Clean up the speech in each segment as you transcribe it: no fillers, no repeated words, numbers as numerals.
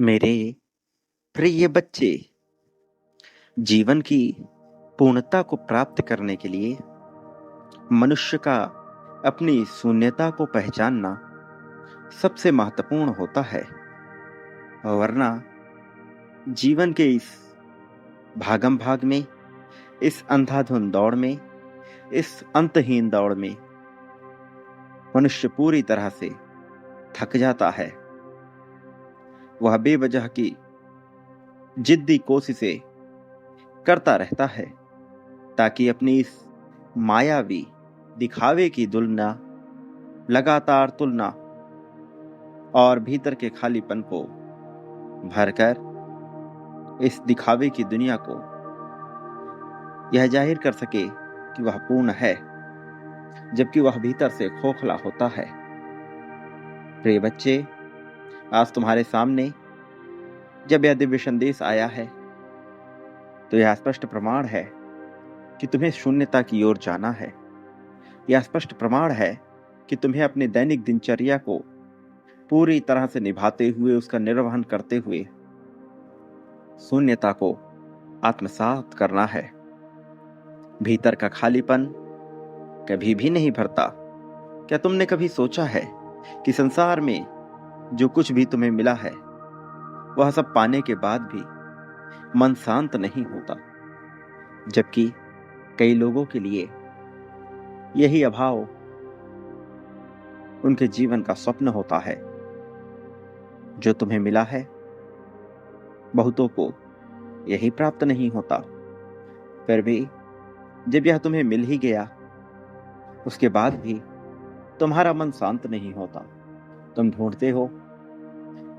मेरे प्रिय बच्चे, जीवन की पूर्णता को प्राप्त करने के लिए मनुष्य का अपनी शून्यता को पहचानना सबसे महत्वपूर्ण होता है। वरना जीवन के इस भागम भाग में, इस अंधाधुंध दौड़ में, इस अंतहीन दौड़ में मनुष्य पूरी तरह से थक जाता है। वह बेवजह की जिद्दी कोशिशें करता रहता है ताकि अपनी इस मायावी दिखावे की लगातार तुलना और भीतर के खालीपन को भरकर इस दिखावे की दुनिया को यह जाहिर कर सके कि वह पूर्ण है, जबकि वह भीतर से खोखला होता है। प्रिय बच्चे, आज तुम्हारे सामने जब यह दिव्य संदेश आया है तो यह स्पष्ट प्रमाण है कि तुम्हें शून्यता की ओर जाना है। यह स्पष्ट प्रमाण है कि तुम्हें अपनी दैनिक दिनचर्या को पूरी तरह से निभाते हुए, उसका निर्वहन करते हुए शून्यता को आत्मसात करना है। भीतर का खालीपन कभी भी नहीं भरता। क्या तुमने कभी सोचा है कि संसार में जो कुछ भी तुम्हें मिला है वह सब पाने के बाद भी मन शांत नहीं होता, जबकि कई लोगों के लिए यही अभाव उनके जीवन का स्वप्न होता है। जो तुम्हें मिला है बहुतों को यही प्राप्त नहीं होता। फिर भी जब यह तुम्हें मिल ही गया, उसके बाद भी तुम्हारा मन शांत नहीं होता। तुम ढूंढते हो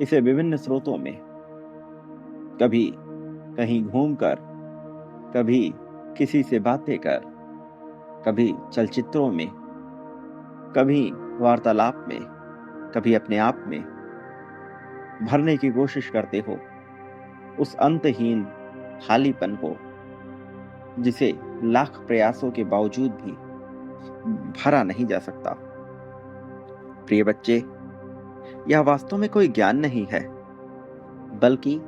इसे विभिन्न स्रोतों में, कभी कहीं घूमकर, कभी किसी से बातें कर, कभी चलचित्रों में, कभी वार्तालाप में, कभी अपने आप में भरने की कोशिश करते हो उस अंतहीन खालीपन को, जिसे लाख प्रयासों के बावजूद भी भरा नहीं जा सकता। प्रिय बच्चे, यह वास्तव में कोई ज्ञान नहीं है, बल्कि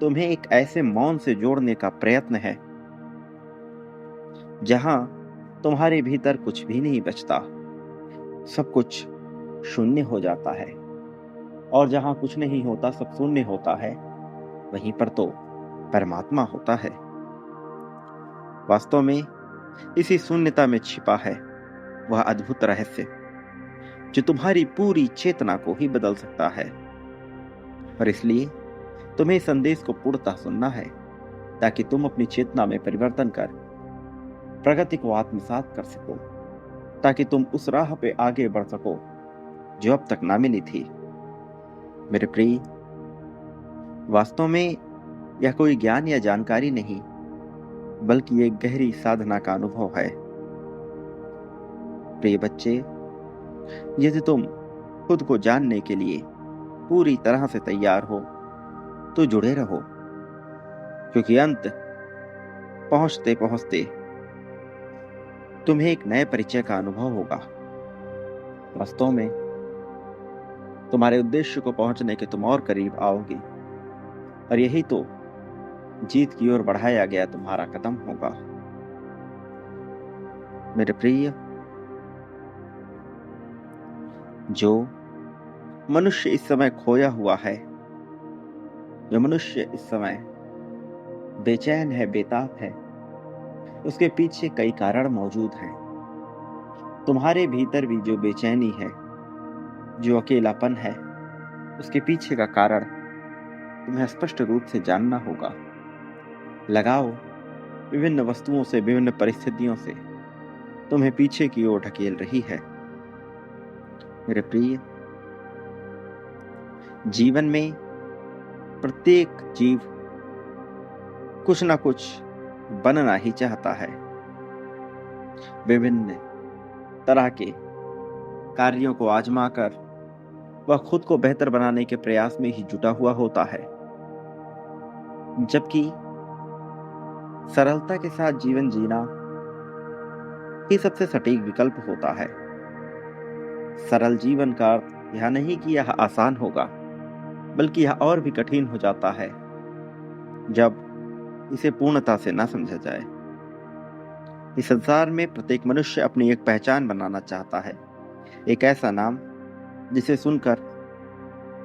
तुम्हें एक ऐसे मौन से जोड़ने का प्रयत्न है जहां तुम्हारे भीतर कुछ भी नहीं बचता, सब कुछ शून्य हो जाता है। और जहां कुछ नहीं होता, सब शून्य होता है, वहीं पर तो परमात्मा होता है। वास्तव में इसी शून्यता में छिपा है वह अद्भुत रहस्य जो तुम्हारी पूरी चेतना को ही बदल सकता है। और इसलिए तुम्हें इस संदेश को पूर्णतः सुनना है, ताकि तुम अपनी चेतना में परिवर्तन कर प्रगति को आत्मसात कर सको, ताकि तुम उस राह पे आगे बढ़ सको जो अब तक ना मिली थी। मेरे प्रिय, वास्तव में यह कोई ज्ञान या जानकारी नहीं, बल्कि एक गहरी साधना का अनुभव है। प्रिय बच्चे, यदि तुम खुद को जानने के लिए पूरी तरह से तैयार हो तो जुड़े रहो, क्योंकि अंत पहुंचते पहुंचते तुम्हें एक नए परिचय का अनुभव होगा। वास्तव में तुम्हारे उद्देश्य को पहुंचने के तुम और करीब आओगे, और यही तो जीत की ओर बढ़ाया गया तुम्हारा कदम होगा। मेरे प्रिय, जो मनुष्य इस समय खोया हुआ है, जो मनुष्य इस समय बेचैन है, बेताब है, उसके पीछे कई कारण मौजूद हैं। तुम्हारे भीतर भी जो बेचैनी है, जो अकेलापन है, उसके पीछे का कारण तुम्हें स्पष्ट रूप से जानना होगा। लगाओ विभिन्न वस्तुओं से, विभिन्न परिस्थितियों से तुम्हें पीछे की ओर ढकेल रही है। मेरे प्रिय, जीवन में प्रत्येक जीव कुछ ना कुछ बनना ही चाहता है। विभिन्न तरह के कार्यों को आजमाकर वह खुद को बेहतर बनाने के प्रयास में ही जुटा हुआ होता है, जबकि सरलता के साथ जीवन जीना ही सबसे सटीक विकल्प होता है। सरल जीवन का अर्थ यह नहीं कि यह आसान होगा, बल्कि यह और भी कठिन हो जाता है जब इसे पूर्णता से ना समझा जाए। इस संसार में प्रत्येक मनुष्य अपनी एक पहचान बनाना चाहता है, एक ऐसा नाम जिसे सुनकर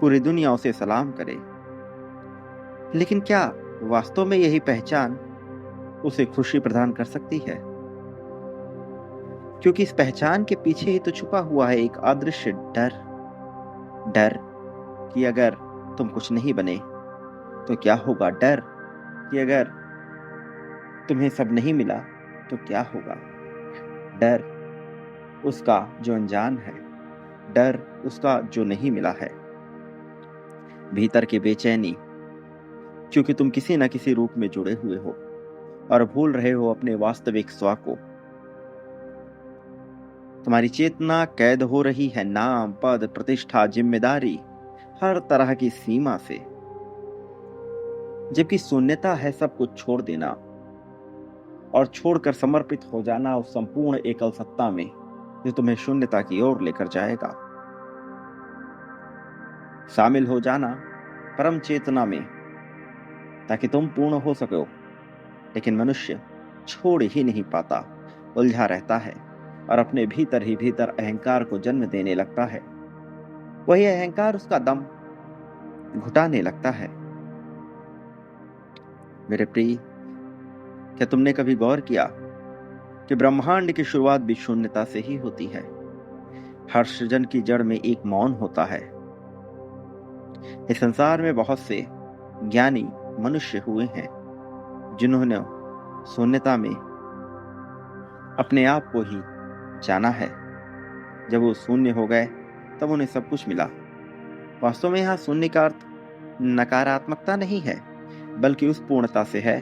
पूरी दुनिया उसे सलाम करे। लेकिन क्या वास्तव में यही पहचान उसे खुशी प्रदान कर सकती है? क्योंकि इस पहचान के पीछे ही तो छुपा हुआ है एक अदृश्य डर। डर कि अगर तुम कुछ नहीं बने तो क्या होगा। डर कि अगर तुम्हें सब नहीं मिला तो क्या होगा। डर उसका जो अनजान है, डर उसका जो नहीं मिला है। भीतर की बेचैनी, क्योंकि तुम किसी न किसी रूप में जुड़े हुए हो और भूल रहे हो अपने वास्तविक स्व को। तुम्हारी चेतना कैद हो रही है नाम, पद, प्रतिष्ठा, जिम्मेदारी, हर तरह की सीमा से। जबकि शून्यता है सब कुछ छोड़ देना और छोड़कर समर्पित हो जाना उस संपूर्ण एकल सत्ता में जो तुम्हें शून्यता की ओर लेकर जाएगा। शामिल हो जाना परम चेतना में ताकि तुम पूर्ण हो सको। लेकिन मनुष्य छोड़ ही नहीं पाता, उलझा रहता है और अपने भीतर ही भीतर अहंकार को जन्म देने लगता है। वही अहंकार उसका दम घुटाने लगता है। मेरे प्रिय, क्या तुमने कभी गौर किया कि ब्रह्मांड की शुरुआत भी शून्यता से ही होती है। हर सृजन की जड़ में एक मौन होता है। इस संसार में बहुत से ज्ञानी मनुष्य हुए हैं जिन्होंने शून्यता में अपने आप को ही जाना है। जब वो शून्य हो गए तब उन्हें सब कुछ मिला। वास्तव में यहाँ शून्य का अर्थ नकारात्मकता नहीं है, बल्कि उस पूर्णता से है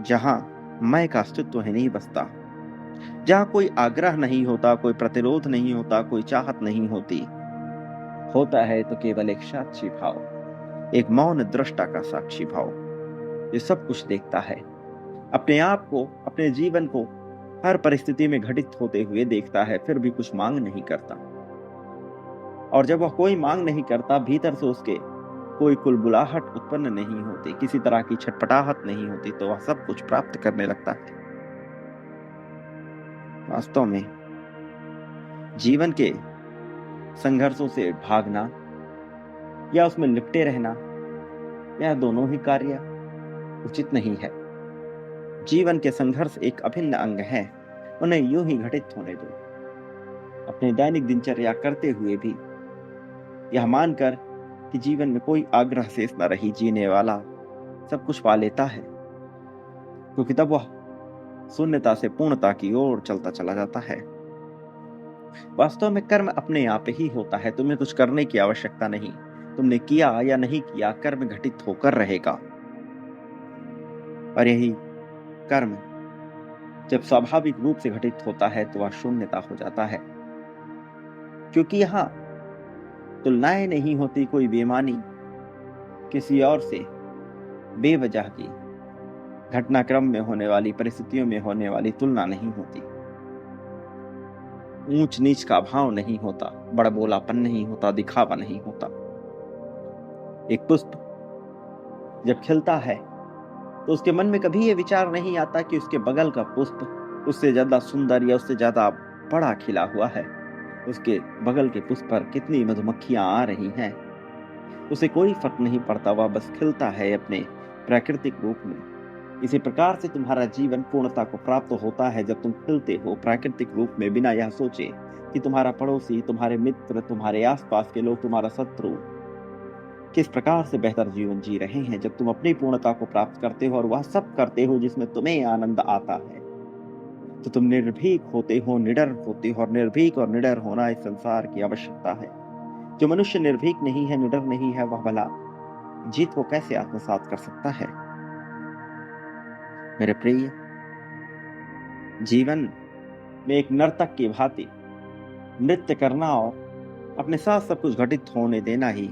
जहां मैं का अस्तित्व ही नहीं बसता, जहां कोई आग्रह नहीं होता, कोई प्रतिरोध नहीं होता, कोई चाहत नहीं होती। होता है तो केवल एक साक्षी भाव, एक मौन दृष्टा का साक्षी भाव जो सब कुछ देखता है, अपने आप को, अपने जीवन को हर परिस्थिति में घटित होते हुए देखता है, फिर भी कुछ मांग नहीं करता। और जब वह कोई मांग नहीं करता, भीतर से उसके कोई कुलबुलाहट उत्पन्न नहीं होती, किसी तरह की छटपटाहट नहीं होती, तो वह सब कुछ प्राप्त करने लगता है। वास्तव में जीवन के संघर्षों से भागना या उसमें लिपटे रहना, यह दोनों ही कार्य उचित नहीं है। जीवन के संघर्ष एक अभिन्न अंग है, उन्हें यूं ही घटित होने दो। अपने दैनिक दिनचर्या करते हुए भी यह मानकर कि जीवन में कोई आग्रह शेष न रही, जीने वाला सब कुछ पा लेता है, क्योंकि तब वह शून्यता से पूर्णता की ओर चलता चला जाता है। वास्तव में कर्म अपने आप ही होता है, तुम्हें कुछ करने की आवश्यकता नहीं। तुमने किया या नहीं किया, कर्म घटित होकर रहेगा। और यही कर्म जब स्वाभाविक रूप से घटित होता है तो वह शून्यता हो जाता है, क्योंकि यहां तुलनाएं नहीं होती। कोई बेमानी किसी और से बेवजह की घटनाक्रम में होने वाली, परिस्थितियों में होने वाली तुलना नहीं होती। ऊंच नीच का भाव नहीं होता, बड़बोलापन नहीं होता, दिखावा नहीं होता। एक पुष्प जब खिलता है तो उसके मन में कभी यह विचार नहीं आता कि उसके बगल का पुष्प उससे ज्यादा सुंदर या उससे ज्यादा बड़ा खिला हुआ है। उसके बगल के पुष्प पर कितनी मधुमक्खियां आ रही हैं, उसे कोई फर्क नहीं पड़ता। वह बस खिलता है अपने प्राकृतिक रूप में। इसी प्रकार से तुम्हारा जीवन पूर्णता को प्राप्त होता है जब तुम खिलते हो प्राकृतिक रूप में, बिना यह सोचे कि तुम्हारा पड़ोसी, तुम्हारे मित्र, तुम्हारे आसपास के लोग, तुम्हारा शत्रु किस प्रकार से बेहतर जीवन जी रहे हैं। जब तुम अपनी पूर्णता को प्राप्त करते हो और वह सब करते हो जिसमें तुम्हें आनंद आता है, तो तुम निर्भीक होते हो, निडर होते हो। और निर्भीक और निडर होना इस संसार की आवश्यकता है। जो मनुष्य निर्भीक नहीं है, निडर नहीं है, वह भला जीत को कैसे आत्मसात कर सकता है। मेरे प्रिय, जीवन में एक नर्तक की भांति नृत्य करना और अपने साथ सब कुछ घटित होने देना ही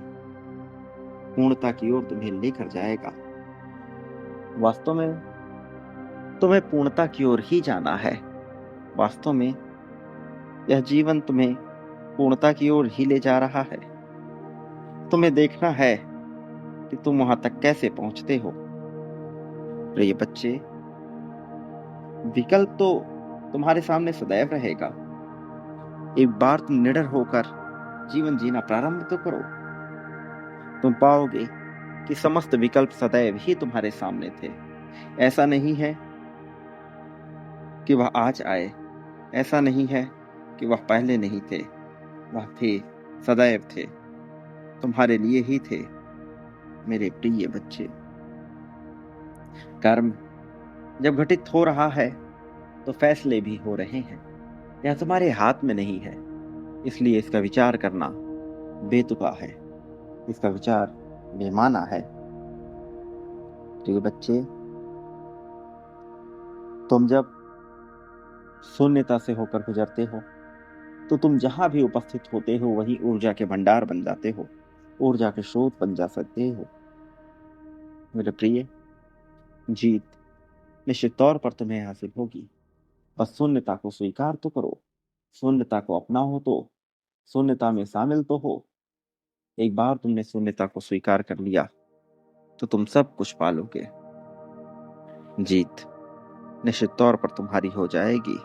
पूर्णता की ओर तुम्हें लेकर जाएगा। वास्तव में तुम्हें पूर्णता की ओर ही जाना है। वास्तव में यह जीवन तुम्हें पूर्णता की ओर ही ले जा रहा है। तुम्हें देखना है कि तुम वहां तक कैसे पहुंचते हो। प्रिय बच्चे, विकल्प तो तुम्हारे सामने सदैव रहेगा। एक बार तुम निडर होकर जीवन जीना प्रारंभ तो करो। तुम पाओगे कि समस्त विकल्प सदैव ही तुम्हारे सामने थे। ऐसा नहीं है कि वह आज आए, ऐसा नहीं है कि वह पहले नहीं थे। वह थे, सदैव थे, तुम्हारे लिए ही थे। मेरे प्रिय बच्चे, कर्म जब घटित हो रहा है तो फैसले भी हो रहे हैं। यह तुम्हारे हाथ में नहीं है, इसलिए इसका विचार करना बेतुका है, इसका विचार बेमाना है। प्रिय बच्चे, तुम जब शून्यता से होकर गुजरते हो तो तुम जहां भी उपस्थित होते हो वही ऊर्जा के भंडार बन जाते हो, ऊर्जा के स्रोत बन जा सकते हो। मेरे प्रिय, जीत निश्चित तौर पर तुम्हें हासिल होगी। बस शून्यता को स्वीकार तो करो, शून्यता को अपनाओ, तो शून्यता में शामिल तो हो। एक बार तुमने शून्यता को स्वीकार कर लिया तो तुम सब कुछ पालोगे। जीत निश्चित तौर पर तुम्हारी हो जाएगी।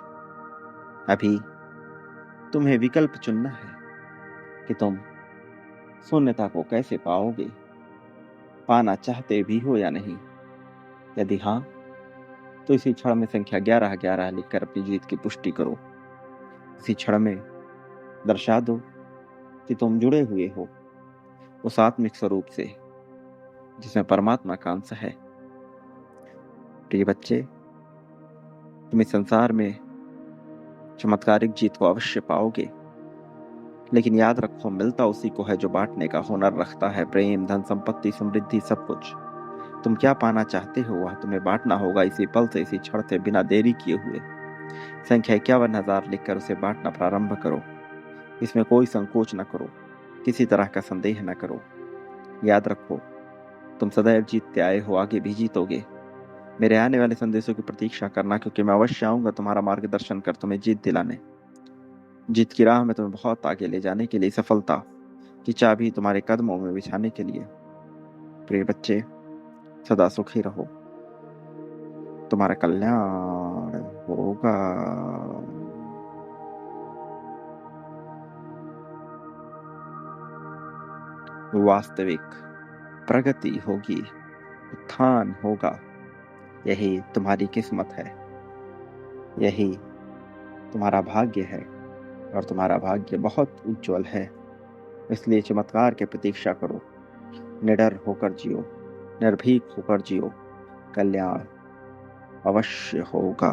अभी तुम्हें विकल्प चुनना है कि तुम शून्यता को कैसे पाओगे, पाना चाहते भी हो या नहीं। यदि हाँ, तो इसी क्षण में संख्या 1111 लिखकर अपनी जीत की पुष्टि करो। इसी क्षण में दर्शा दो कि तुम जुड़े हुए हो उस आत्मिक स्वरूप से जिसमें परमात्मा का अंश है। प्रिय बच्चे, तुम इस संसार में चमत्कारिक जीत को अवश्य पाओगे, लेकिन याद रखो, मिलता उसी को है जो बांटने का हुनर रखता है। प्रेम, धन, संपत्ति, समृद्धि, सब कुछ तुम क्या पाना चाहते हो वह तुम्हें बांटना होगा, इसी पल से, इसी क्षण से, बिना देरी किए हुए। संख्या 51,000 लिखकर उसे बांटना प्रारंभ करो। इसमें कोई संकोच न करो, किसी तरह का संदेह न करो। याद रखो, तुम सदैव जीतते आए हो, आगे भी जीतोगे। मेरे आने वाले संदेशों की प्रतीक्षा करना, क्योंकि मैं अवश्य आऊंगा तुम्हारा मार्गदर्शन कर तुम्हें जीत दिलाने। जीत की राह में तुम्हें बहुत आगे ले जाने के लिए, सफलता की चाबी तुम्हारे कदमों में बिछाने के लिए। प्रिय बच्चे, सदा सुखी रहो, तुम्हारा कल्याण होगा। वास्तविक प्रगति होगी, उत्थान होगा। यही तुम्हारी किस्मत है, यही तुम्हारा भाग्य है, और तुम्हारा भाग्य बहुत उज्जवल है। इसलिए चमत्कार की प्रतीक्षा करो, निडर होकर जियो, निर्भीक होकर जियो, कल्याण अवश्य होगा।